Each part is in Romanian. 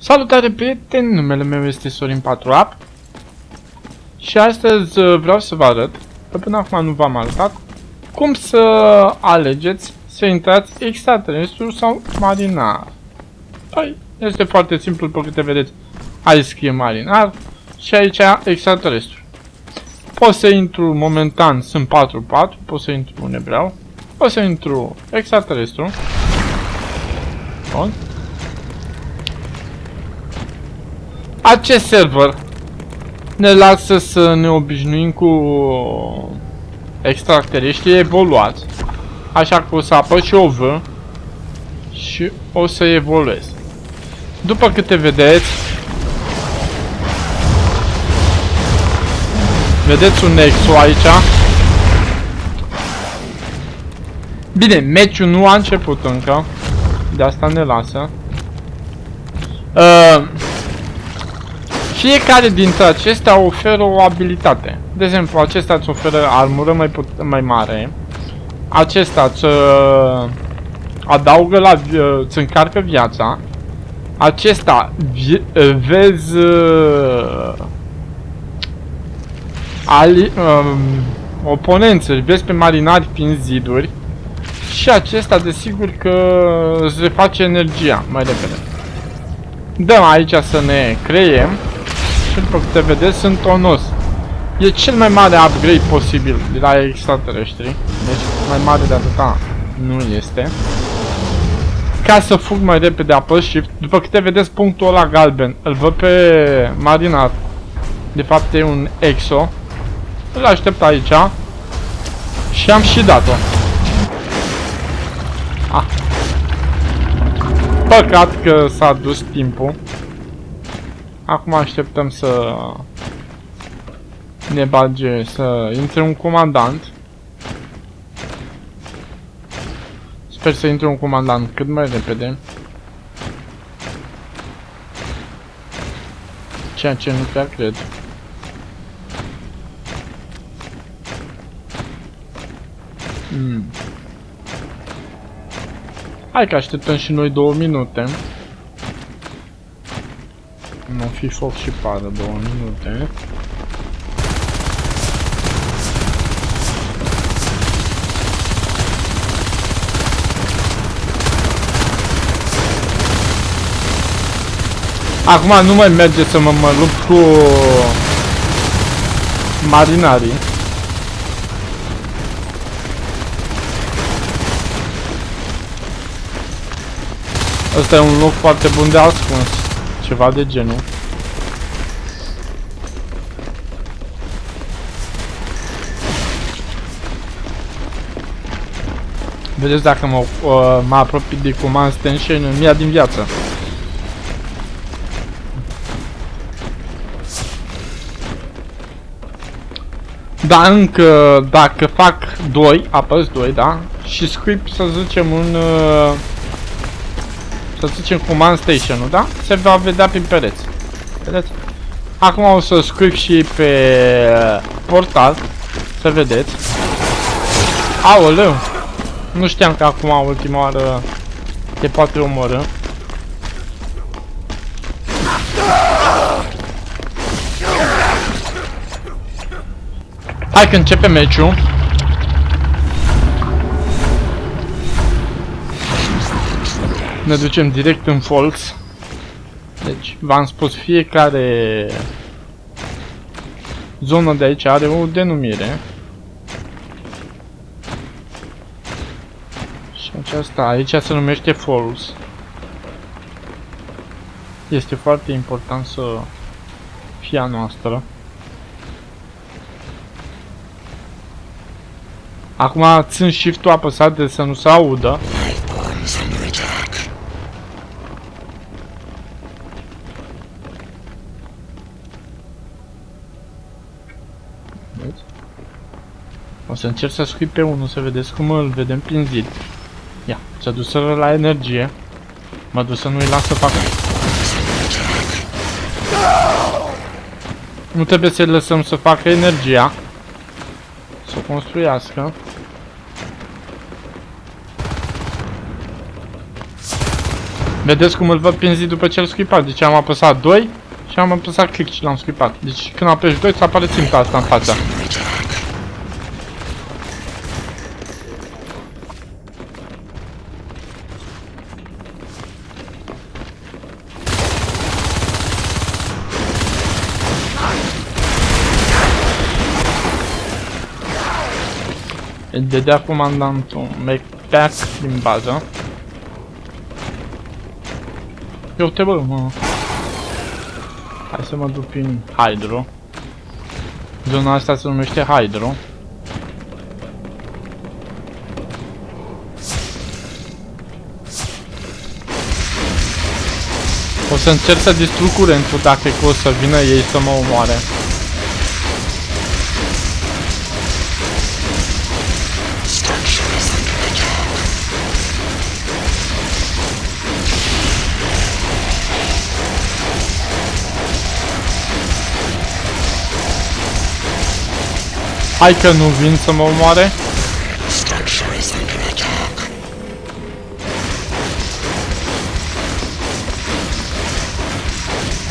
Salutare prieteni, numele meu este Sorin 4up și astăzi vreau să vă arăt, că până acum nu v-am arătat, cum să alegeți să intrați extraterestru sau marinar. Este foarte simplu, pe câte vedeți, aici scrie marinar și aici extraterestru. Pot să intru momentan, sunt 4-4, pot să intru unde vreau, pot să intru extraterestru. Bun. Acest server ne lasă să ne obișnuim cu extraterestrii evoluați, așa că o să apăs și o V și o să evoluez. După câte vedeți, vedeți un Nexus aici. Bine, meciul nu a început încă, de asta ne lasă. Fiecare dintre acestea oferă o abilitate. De exemplu, acesta îți oferă armură mai mare. Acesta îți adaugă la îți încarcă viața. Acesta vezi oponenți, vezi pe marinari prin ziduri. Și acesta desigur că îți reface energia mai repede. Dăm aici să ne creiem. Și după câte vedeți, sunt tonos. E cel mai mare upgrade posibil de la extraterestri. Deci mai mare de atâta nu este. Ca să fug mai repede, apăs shift. După câte vedeți punctul ăla galben, îl văd pe marinar. De fapt e un exo. Îl aștept aici. Și am și dat-o. Păcat că s-a dus timpul. Acum așteptăm să ne bage, să intre un comandant. Sper să intre un comandant cât mai repede. Ceea ce nu prea cred. Hai că așteptăm și noi 2 minute. Nu fi foc și pară, 2 minute. Acum nu mai merge să mă lupt cu marinarii. Ăsta e un loc foarte bun de ascuns. Ceva de genul. Vedeți, dacă mă apropii de command station, îmi ia din viață. Da, încă dacă fac 2, apăs 2, da? Și script, să zicem, un să zicem command station-ul, da? Se va vedea prin pereți. Vedeți? Acum o să scriu și pe portal. Să vedeți. Aoleu! Nu știam că acum ultima oară te poate omorâ. Hai că începe meciul. Ne ducem direct în false. Deci, v-am spus, fiecare zonă de aici are o denumire. Și aceasta aici se numește false. Este foarte important să fie a noastră. Acum țin shift-ul apăsat de să nu se audă. O să încerc să scriu pe unul, să vedeți cum îl vedem prin zid. Ia, s-a dus la energie. Mă duc să nu-i las să facă. Nu trebuie să-i lăsăm să facă energia. Să o construiască. Vedeți cum îl văd prin zi după ce îl scuipat. Deci am apăsat 2 și am apăsat click și l-am scuipat. Deci când apeși 2 îți apare ținta asta în fața. Îl dădea comandantul Macpac din bază. Eu te bă, mă. Hai să mă duc prin Hydro. Zona asta se numește Hydro. O să încerc să distrug curentul dacă o să vină ei să mă omoare. Hai că nu vin să mă omoare.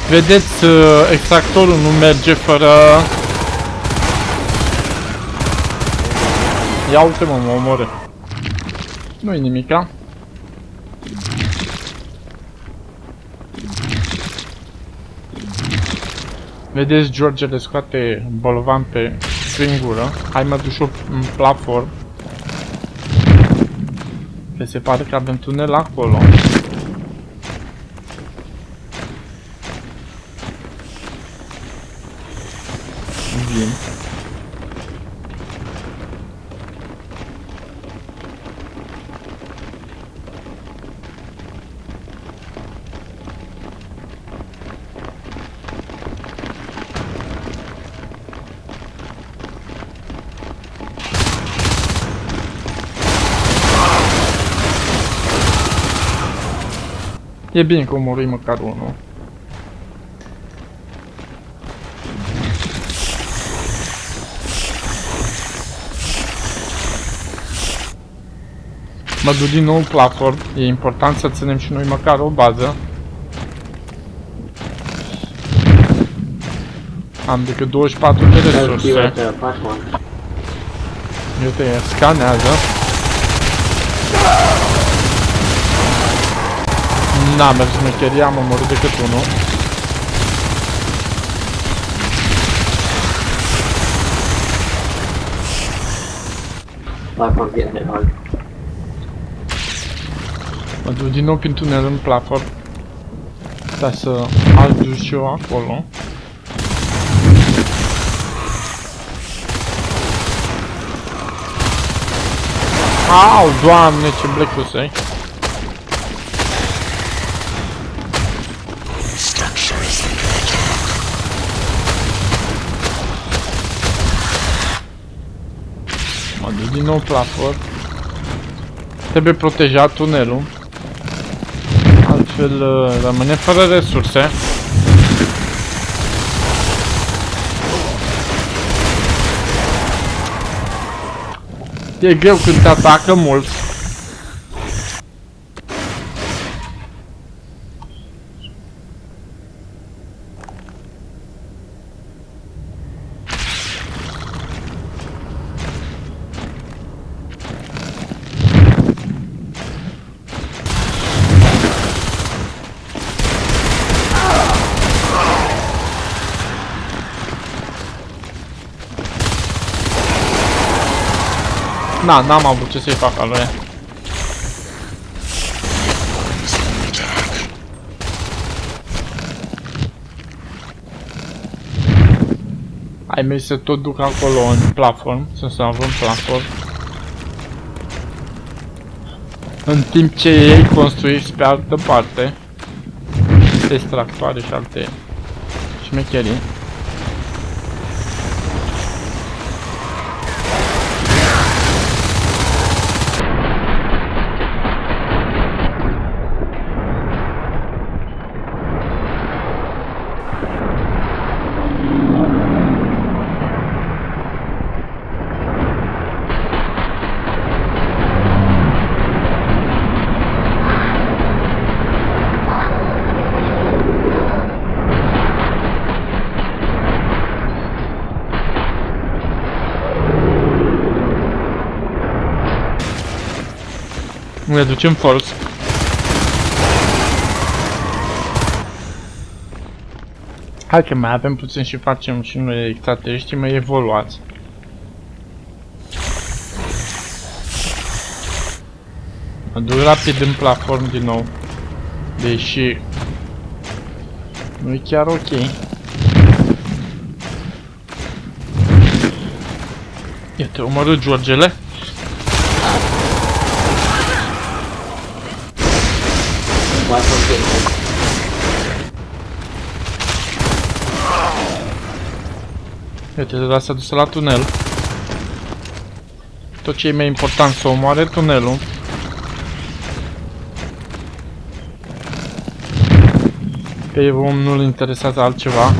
Vedeți, extractorul nu merge fără... Ia uite mă, mă omoră. Nu-i nimica. Vedeți, George le scoate bolovan prin gură. Hai mă duc în platform. Că se pare că avem tunel acolo. Vin. E bine că omorui măcar unul. Mă duc din nou în platform. E important să ținem și noi măcar o bază. Am decât 24 de resurse. Uite, scanează. N-a mers mecheria, am omorât decât unul. Mă duc din nou prin tunel în platform. Stai să ajung și eu acolo. Au, doamne, ce blecuse-i. Mă duc din nou platform. Trebuie protejat tunelul. Altfel rămâne fără resurse. E greu când te atacă mulți. Na, n-am avut ce să-i fac aluia. Hai mei să tot duc acolo în platform, să salvăm platform. În timp ce ei construiesc pe altă parte extractoare și alte șmecherii. Ne ducem forță. Hai că mai avem puțin și facem și noi extraterestri mai evoluați. Mă duc rapid în platform din nou. Deși nu e chiar ok. Iată, omorât Georgele. Iată, de s-a dus la tunel. Tot ce e mai important să omoare tunelul. Pe om nu-l interesează altceva.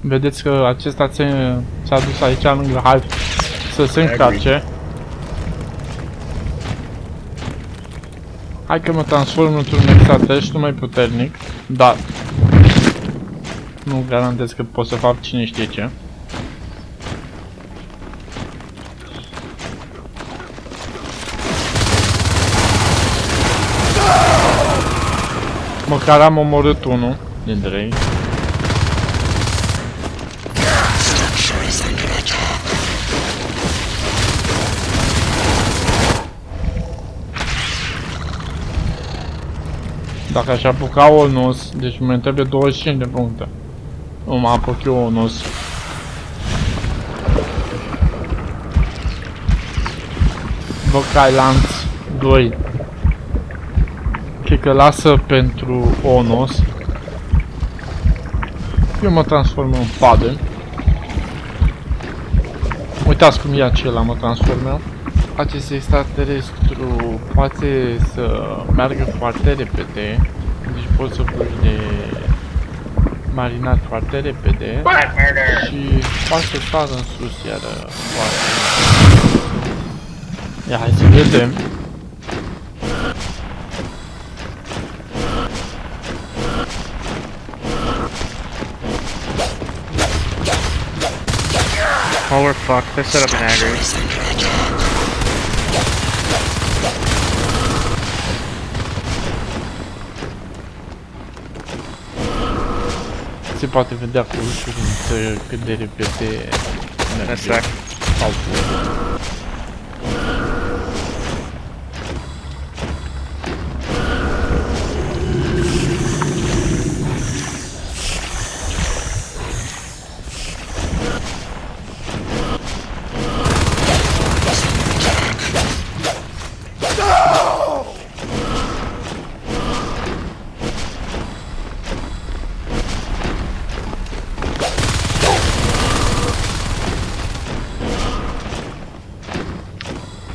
Vedeți că acesta s-a dus aici lângă Hive să se încarce. Hai că mă transform într-un extraterestru mai puternic, dar nu garantez că pot să fac cine știe ce. Măcar am omorât unul dintre ei. Dacă aș apuca Onos, deci mă trebuie 25 de puncte. Nu mă apuc eu Onos. Vokai Lanț 2. Cred că lasă pentru Onos. Eu mă transform în Faden. Uitați cum e acela, mă transform eu. Acest extraterestru poate să meargă foarte repede, deci poți să fugi de marinat foarte repede și poate să sară în sus iar foarte. Ia, hai să vedem. Oh, we're fucked. They're set up an aggro. Se poate vedea cu ușurință cât de repede Exact. au fost.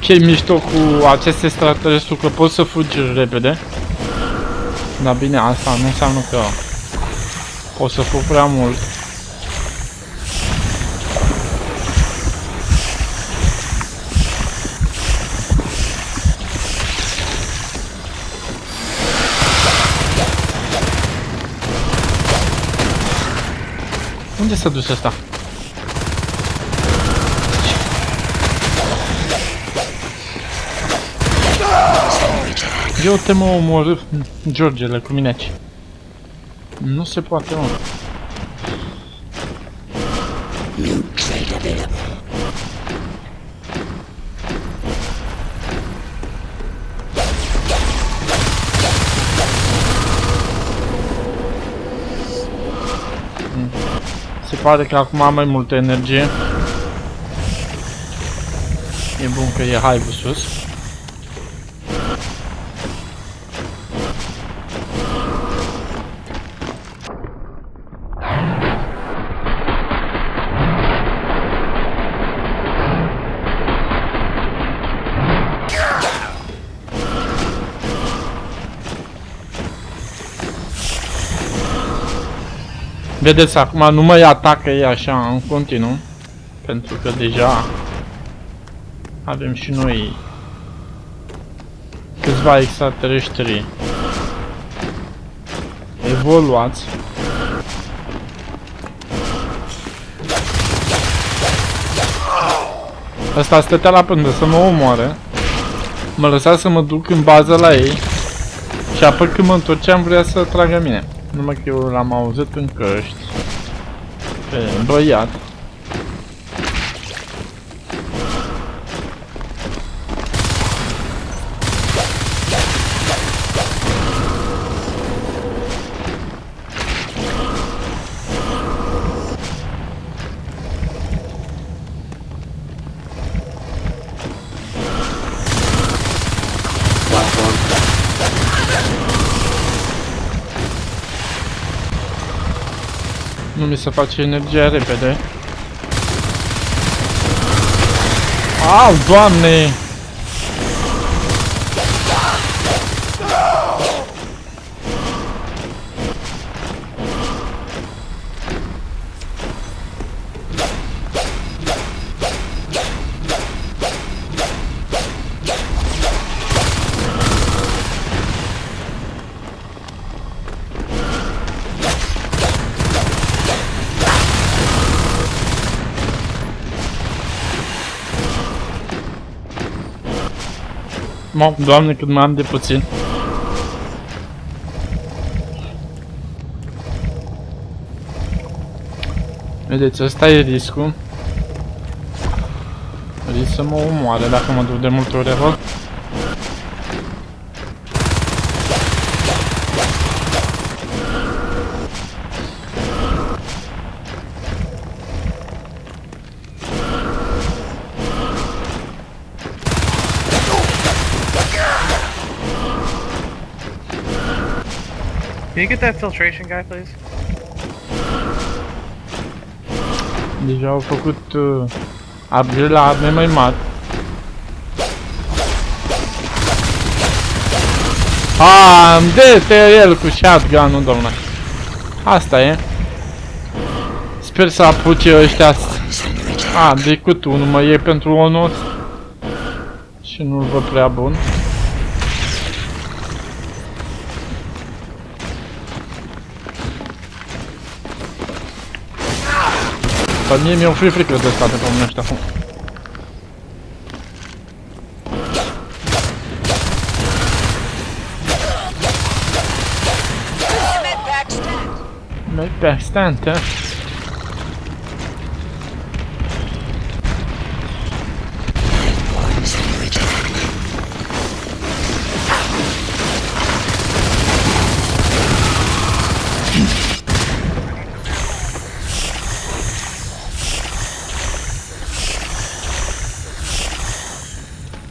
Ce-i mișto cu acest extraterestru că poți să fugi repede. Dar bine, asta nu înseamnă că poți să fug prea mult. Unde s-a dus ăsta? Eu te mă omor, Georgele, cu mine aici. Nu se poate, mă. Se pare că acum am mai multă energie. E bun că e Hive-ul sus. Vedeți, acum nu mai atacă ei așa în continuu. Pentru că deja avem și noi câțiva extraterestri evoluați. Ăsta stătea la pândă să mă omoare. Mă lăsa să mă duc în bază la ei. Și apoi când mă întorceam vrea să tragă mine. Numai că eu l-am auzit în căști pe băiat. Nu mi se face energia repede. Au, Doamne! Doamne, cât mai am de puțin. Vedeți, ăsta e riscul. Risc să mă omoare dacă mă duc de multe ori acolo. Can you get that filtration guy, please? Deja au făcut upgrade la arme mai mari. Dă-te el cu shotgun-ul, domnule. Asta e. Sper să apuce ăștia. Decât unul mă e pentru onor. Și nu-l văd prea bun. Dar mie mi-au frică de state pe oamenii ăștia acum. Medpack stand, da?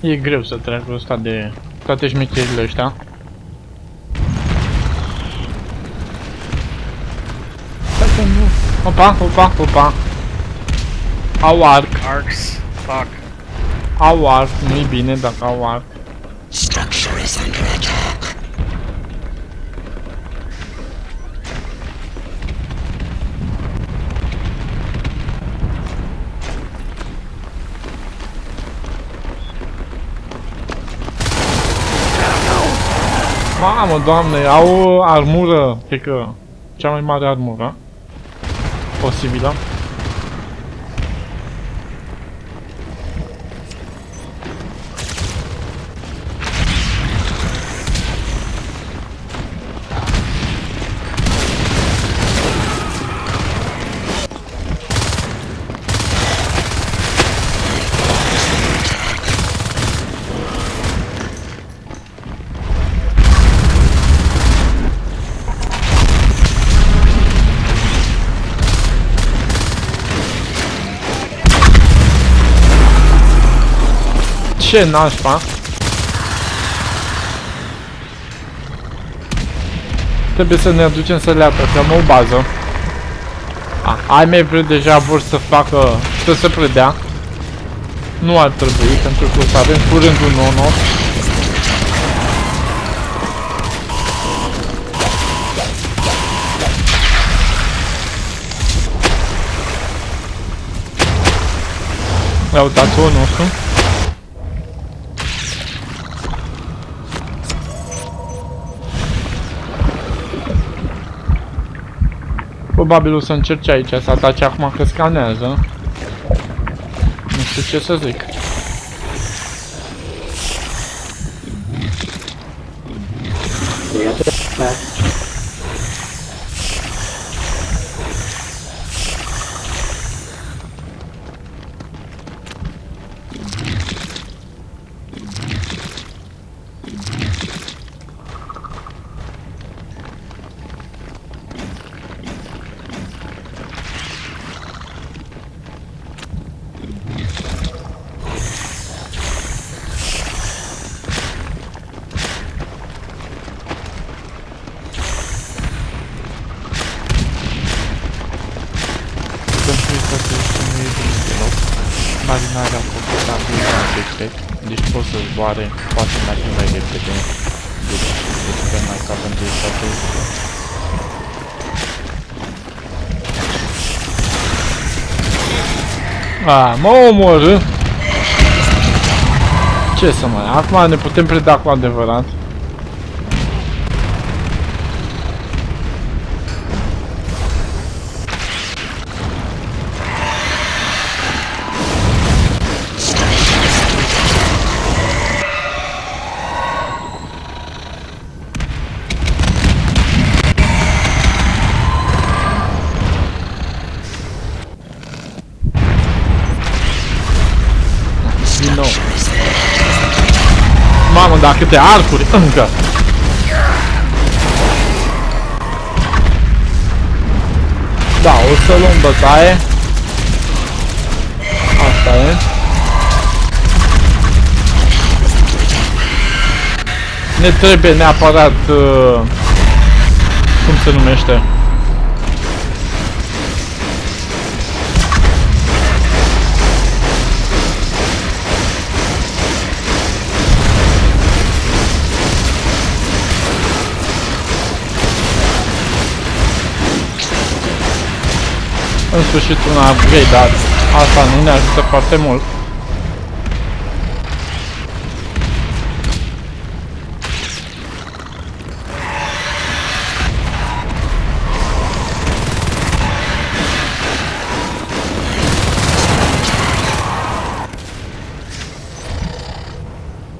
E greu să treacă ăsta de toate șmecherile ăștia. Opa. Au arc. Arcs. Fuck. Au arc, nu-i bine dacă au arc. Structure is under attack. Mamă, Doamne, au armură, cred că cea mai mare armură posibilă. Ce nașpa? Trebuie să ne aducem să le atacăm o bază. Ai mei deja vor să facă, să se predea. Nu ar trebui, pentru că o să avem curând un ono. Ia uitați-o nostru. Probabil o să încerci aici să ataci acum că scanează. Nu știu ce să zic. Marinarea confortabilă de cred, deci pot să zboare, poate merge mai repede, deci super mai capă de statul. Mă omorâ! Ce să mai, acum ne putem preda cu adevărat. Din nou. Mamă, dar câte arcuri încă! Da, o să luăm bătaie. Asta e. Ne trebuie neapărat... cum se numește? În sfârșit un upgrade, dar asta nu ne ajută foarte mult.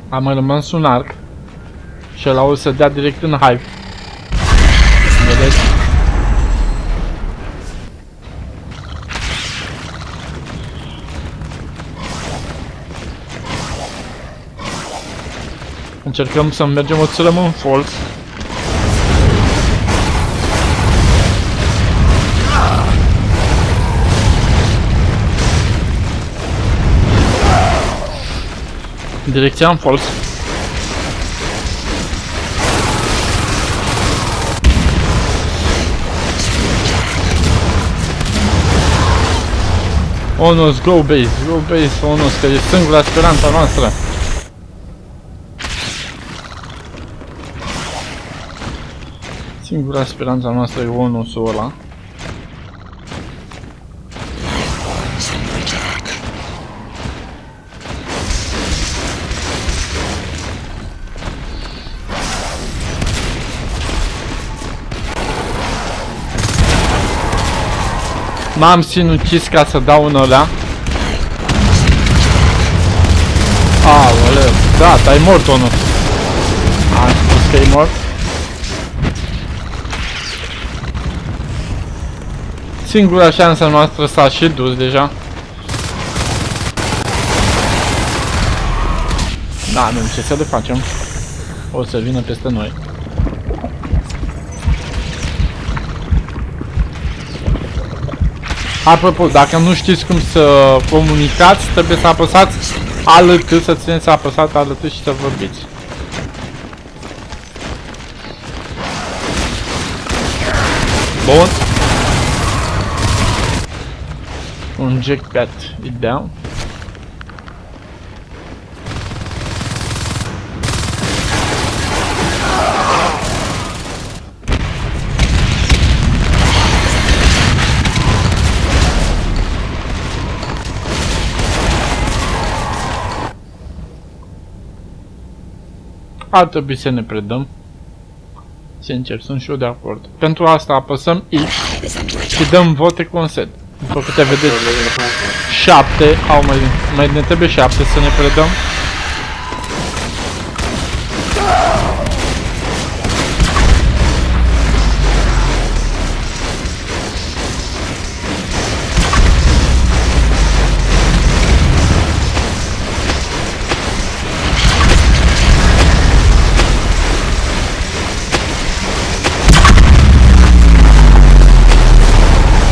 Am mai rămas un arc și ăla o să dea direct în hive. Vedeți? Încercăm să mergem o țărăm în false. Direcția în false. Onus, go base, Onus, că e singura speranța noastră. Singura speranța noastră e Onusul ăla. M-am sinucis ca să dau în ăla. Aoleu, da, ai mort, Onus. Am spus că e mort. Singura șansă noastră s-a și dus deja. Da, nu ce să le facem. O să vină peste noi. Apropo, dacă nu știți cum să comunicați, trebuie să apăsați ALT, să țineți apăsat ALT și să vorbiți. Bun. Un jackpot e down. ar trebui să ne predăm. Sincer, sunt și eu de acord. Pentru asta apăsăm X și dăm vote consent. După câte vedeți, 7, mai ne trebuie 7 să ne predăm.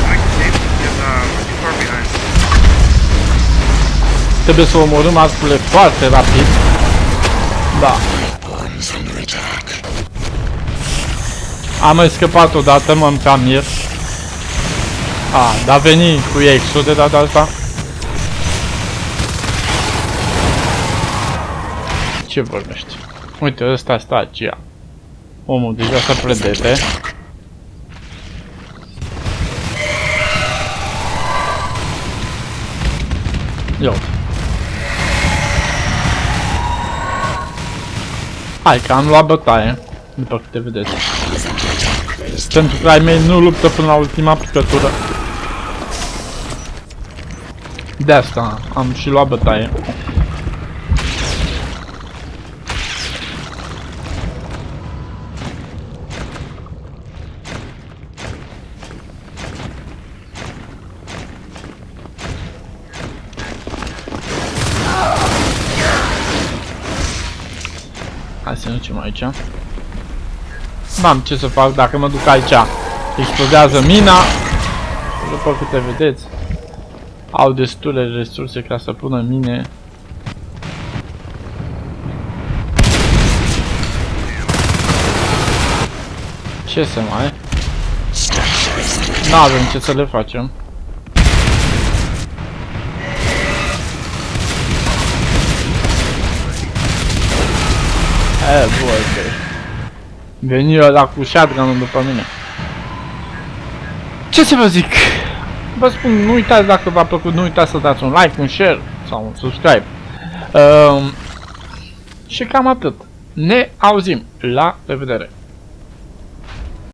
I can save because we're too far behind. Trebuie să omorâm arcurile foarte rapid. Da. Weapons under attack. Am mai scăpat odată, mă cam mir. Dar veni cu EX-ul de data asta. Ce vorbești? Uite, ăsta stagia. Omul deja s-a predete. Ia uite. Hai că am luat bătaie, după câte vedeți. Pentru că ai mei nu luptă până la ultima picătură. De asta am și luat bătaie. Hai să ne ducem aici. N-am ce să fac dacă mă duc aici. Explodează mina. După câte vedeți, au destule resurse ca să pună mine. Ce să mai? N-avem ce să le facem. Băi. Veni ăla cu shotgun-ul după mine. Ce să vă zic? Vă spun, nu uitați, dacă v-a plăcut, nu uitați să dați un like, un share sau un subscribe. Și cam atât. Ne auzim. La revedere!